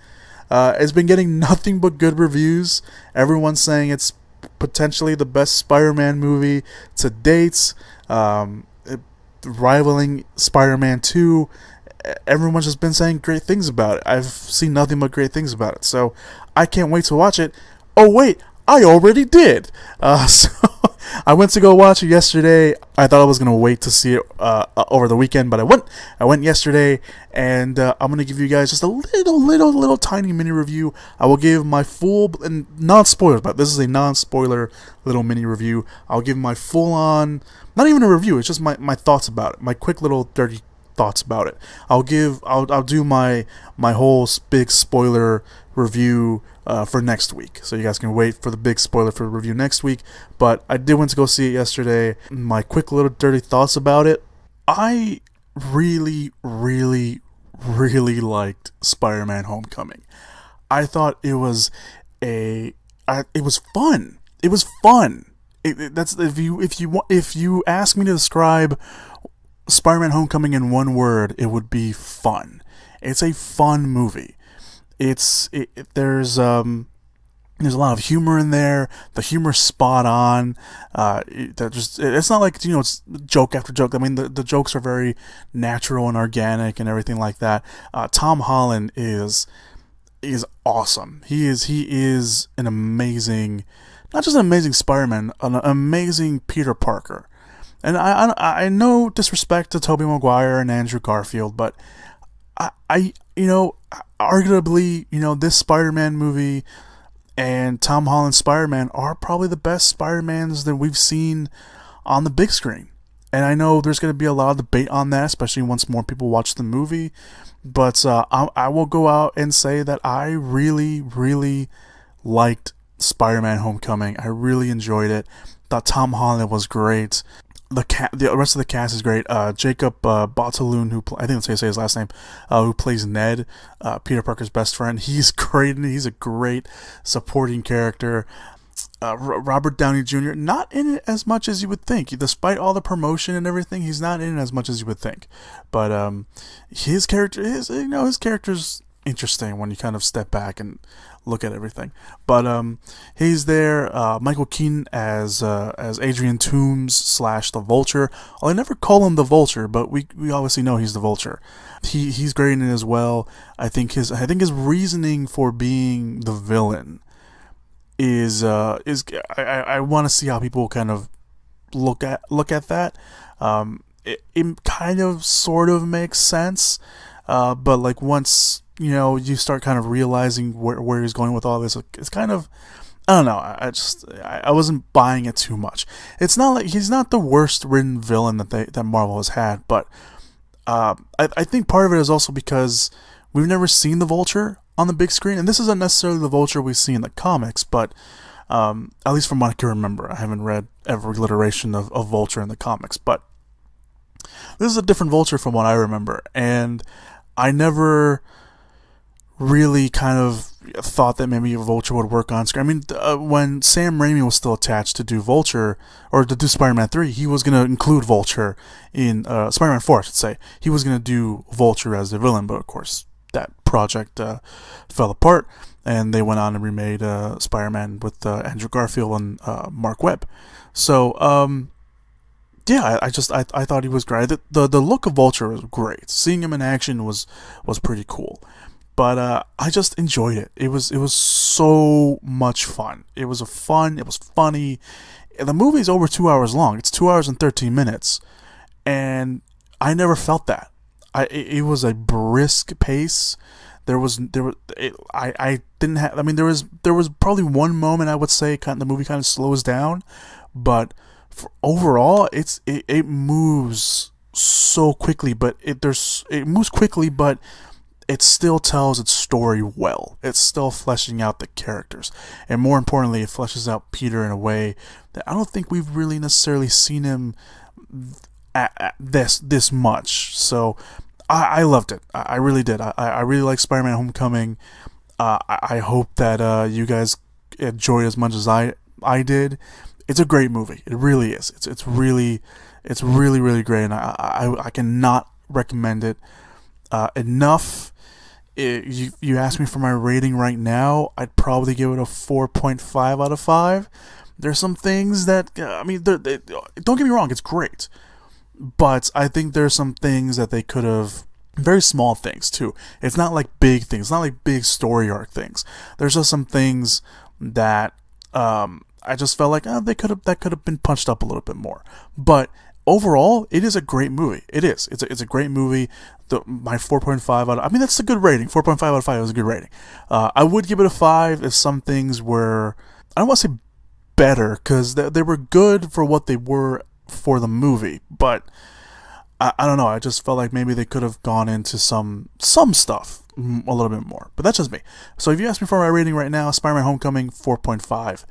It's been getting nothing but good reviews. Everyone's saying it's potentially the best Spider-Man movie to date, rivaling Spider-Man 2. Everyone's just been saying great things about it. I've seen nothing but great things about it, so I can't wait to watch it. Oh wait, I already did. So I went to go watch it yesterday. I thought I was gonna wait to see it over the weekend, but I went yesterday, and I'm gonna give you guys just a little tiny mini review. I will give my full and non-spoilers, but this is a non-spoiler little mini review. I'll give my full-on, not even a review. It's just my thoughts about it. My quick little dirty thoughts about it. I'll do my whole big spoiler review for next week, so you guys can wait for the big spoiler for the review next week. But I did want to go see it yesterday. My quick little dirty thoughts about it: I really liked Spider-Man Homecoming. I thought it was fun. It was fun. That's if you ask me to describe Spider-Man Homecoming in one word, it would be fun. It's a fun movie. There's a lot of humor in there. The humor's spot on. It's not like, it's joke after joke. I mean, the jokes are very natural and organic and everything like that. Tom Holland is awesome. He is an amazing, not just an amazing Spider-Man, an amazing Peter Parker. And I no disrespect to Tobey Maguire and Andrew Garfield, but arguably, this Spider-Man movie and Tom Holland's Spider-Man are probably the best Spider-Mans that we've seen on the big screen. And I know there's going to be a lot of debate on that, especially once more people watch the movie. But I will go out and say that I really liked Spider-Man Homecoming. I really enjoyed it. Thought Tom Holland was great. The rest of the cast is great. Jacob Batalon, I think that's how you say his last name, who plays Ned, Peter Parker's best friend. He's great, and he's a great supporting character. Robert Downey Jr., not in it as much as you would think. Despite all the promotion and everything, he's not in it as much as you would think. But his character's interesting when you kind of step back and look at everything. But he's there. Michael Keaton as Adrian Toomes / the Vulture. Well, I never call him the Vulture, but we obviously know he's the Vulture. He's great in it as well. I think his reasoning for being the villain is I want to see how people kind of look at that. It kind of sort of makes sense, but like once you start kind of realizing where he's going with all this, it's kind of, I don't know, I wasn't buying it too much. It's not like he's not the worst written villain that Marvel has had, but I think part of it is also because we've never seen the Vulture on the big screen, and this isn't necessarily the Vulture we see in the comics, but at least from what I can remember, I haven't read every iteration of Vulture in the comics, but this is a different Vulture from what I remember, and I never really kind of thought that maybe Vulture would work on screen. I mean, when Sam Raimi was still attached to do Vulture, or to do Spider-Man 3, he was going to include Vulture in Spider-Man 4, I should say. He was going to do Vulture as the villain, but of course that project fell apart, and they went on and remade Spider-Man with Andrew Garfield and Mark Webb. So yeah, I thought he was great. The look of Vulture was great. Seeing him in action was pretty cool. But I just enjoyed it. It was so much fun. It was funny. The movie's over 2 hours long. It's 2 hours and 13 minutes, and I never felt that. It was a brisk pace. I didn't have. I mean, there was probably one moment I would say the movie kind of slows down, but overall, it moves so quickly. But it moves quickly, but it still tells its story well. It's still fleshing out the characters. And more importantly, it fleshes out Peter in a way that I don't think we've really necessarily seen him at this much. So I loved it. I really did. I really like Spider-Man Homecoming. I hope that you guys enjoyed as much as I did. It's a great movie. It really is. It's really great, and I cannot recommend it enough. You ask me for my rating right now, I'd probably give it a 4.5 out of 5. There's some things that, don't get me wrong, it's great. But I think there's some things that they could have, very small things too. It's not like big things, it's not like big story arc things. There's just some things that I just felt like that could have been punched up a little bit more. But overall, it is a great movie. It is. It's a great movie. My 4.5 out of, that's a good rating. 4.5 out of 5 is a good rating. I would give it a 5 if some things were, I don't want to say better, because they were good for what they were for the movie, but I don't know. I just felt like maybe they could have gone into some stuff a little bit more. But that's just me. So if you ask me for my rating right now, Spider-Man Homecoming, 4.5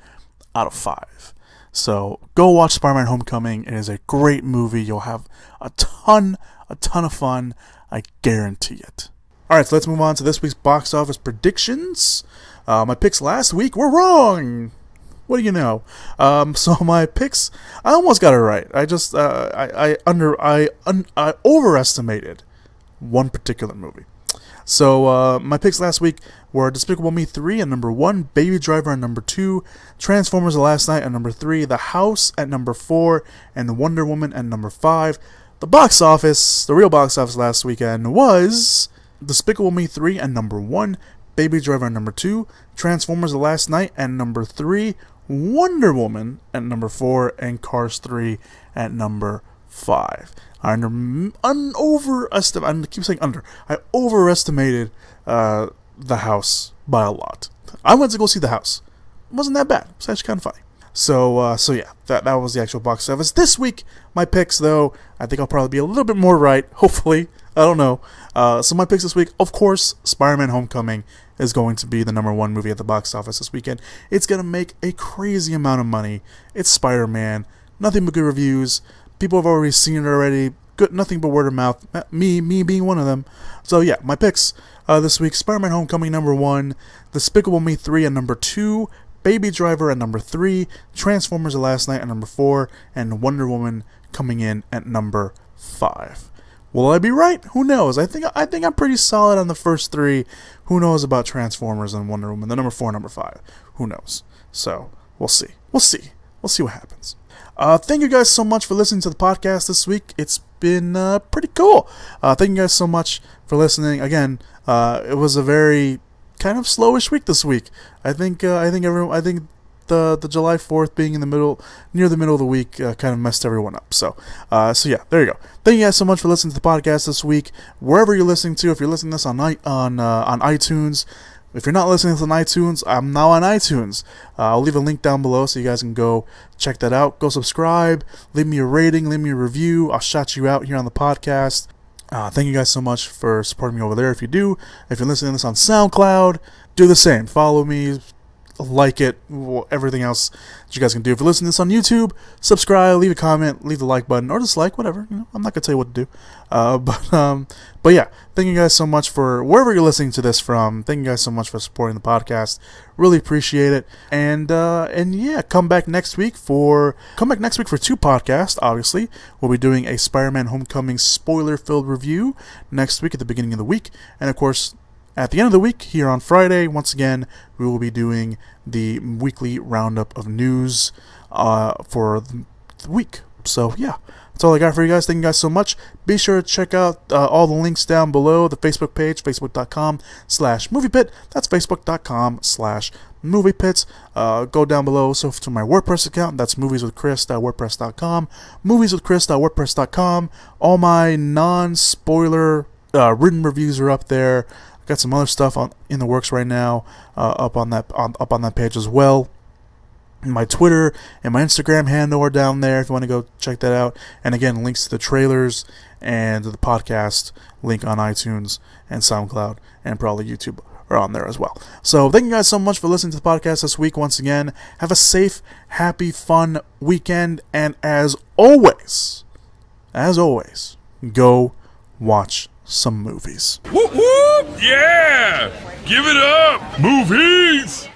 out of 5. So go watch Spider-Man Homecoming. It is a great movie. You'll have a ton of fun. I guarantee it. Alright, so let's move on to this week's box office predictions. My picks last week were wrong. What do you know? So my picks, I almost got it right. I just I overestimated one particular movie. So my picks last week were Despicable Me 3 at number 1, Baby Driver at number 2, Transformers: The Last Night at number 3, The House at number 4, and Wonder Woman at number 5. The box office, the real box office last weekend was Despicable Me 3 at number 1, Baby Driver at number 2, Transformers: The Last Night at number 3, Wonder Woman at number 4, and Cars 3 at number 5. I overestimated The House by a lot. I went to go see The House. It wasn't that bad. It was actually kind of funny. So yeah, that was the actual box office. This week, my picks, though, I think I'll probably be a little bit more right, hopefully. I don't know. So my picks this week, of course, Spider-Man Homecoming is going to be the number 1 movie at the box office this weekend. It's going to make a crazy amount of money. It's Spider-Man. Nothing but good reviews. People have already seen it already. Good, nothing but word of mouth. Me being one of them. So yeah, my picks this week, Spider-Man Homecoming number 1, Despicable Me 3 at number 2, Baby Driver at number 3, Transformers: The Last Night at number 4, and Wonder Woman coming in at number 5. Will I be right? Who knows? I think I'm pretty solid on the first 3. Who knows about Transformers and Wonder Woman? The number 4 and number 5. Who knows? So we'll see. We'll see what happens. Thank you guys so much for listening to the podcast this week. It's been pretty cool. Thank you guys so much for listening. Again, it was a very kind of slowish week this week. I think the July 4th being near the middle of the week kind of messed everyone up. So yeah, there you go. Thank you guys so much for listening to the podcast this week. Wherever you're listening to, if you're listening to this on iTunes, if you're not listening to this on iTunes, I'm now on iTunes. I'll leave a link down below so you guys can go check that out. Go subscribe, leave me a rating, leave me a review. I'll shout you out here on the podcast. Thank you guys so much for supporting me over there. If you're listening to this on SoundCloud, do the same. Follow me, like it, everything else that you guys can do. If you're listening to this on YouTube, subscribe, leave a comment, leave the like button, or dislike, whatever. I'm not gonna tell you what to do. But yeah, thank you guys so much for wherever you're listening to this from. Thank you guys so much for supporting the podcast. Really appreciate it. And yeah, come back next week for 2 podcasts. Obviously, we'll be doing a Spider-Man Homecoming spoiler-filled review next week at the beginning of the week, and of course, at the end of the week, here on Friday, once again, we will be doing the weekly roundup of news for the week. So, yeah. That's all I got for you guys. Thank you guys so much. Be sure to check out all the links down below. The Facebook page, facebook.com/moviepit. That's facebook.com/moviepits. Go down below also to my WordPress account. That's movieswithchris.wordpress.com. Movieswithchris.wordpress.com. All my non-spoiler written reviews are up there. I've got some other stuff in the works right now up on that page as well. My Twitter and my Instagram handle are down there if you want to go check that out. And again, links to the trailers and the podcast link on iTunes and SoundCloud and probably YouTube are on there as well. So thank you guys so much for listening to the podcast this week once again. Have a safe, happy, fun weekend. And as always, go watch some movies. Whoop whoop! Yeah! Give it up! Movies!